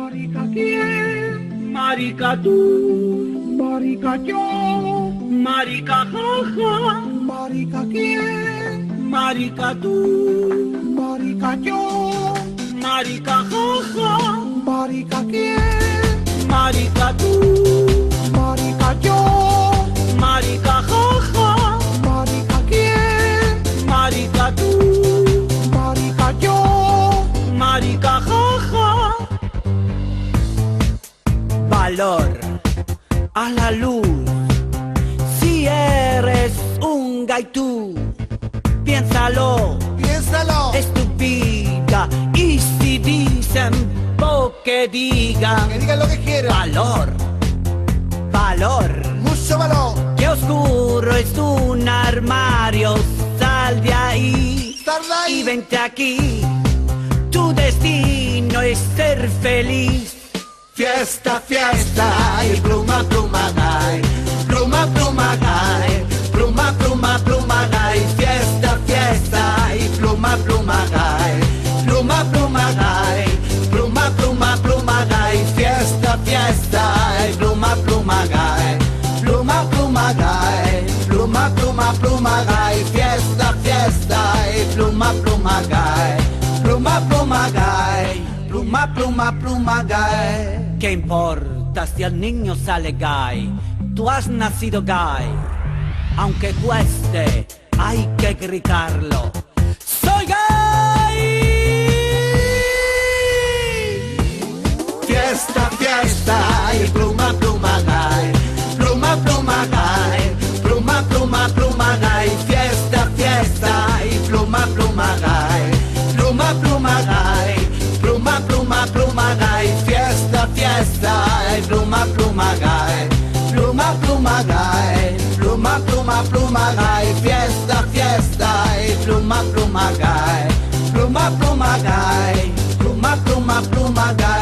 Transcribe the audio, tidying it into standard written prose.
Marica quién, marica tú, marica yo, marica jaja, marica quién, marica tú, marica yo, marica jaja, marica quién, marica tú, marica yo, marica jaja, marica quién, marica tú, marica yo, marica jaja. Valor a la luz, si eres un gaitú, piénsalo, Piénsalo, es tu vida, y si dicen que digan, que digan lo que quieran. valor, valor, Mucho valor. que oscuro es un armario, sal de ahí, Sal de ahí. y vente aquí, tu destino es ser feliz. Fiesta, fiesta, y pluma, pluma, gay. Pluma, pluma, gay. Pluma, pluma, pluma, gay. Fiesta, fiesta, y pluma, pluma, gay. Pluma, pluma, gay. Pluma, pluma, pluma, gay. Fiesta, fiesta, y pluma, pluma, gay. Pluma, pluma, gay. Pluma, pluma, pluma, gay. Fiesta, fiesta, y pluma, pluma, gay. Pluma, pluma, gay. Pluma, pluma, pluma, gay. ¿Qué importa si el niño sale gay? Tú has nacido gay. Aunque cueste, hay que gritarlo. ¡Soy gay! Fiesta, fiesta, y pluma, pluma, gay. Pluma, pluma, gay. Pluma, pluma, pluma, gay. Fiesta, fiesta, y pluma, pluma, gay. Pluma, pluma, gay. Pluma, pluma, pluma, gay. Fiesta, fiesta, y pluma, pluma, gay. Pluma, pluma, gay. Pluma, pluma, pluma, gay. Fiesta, fiesta, y pluma, pluma, gay.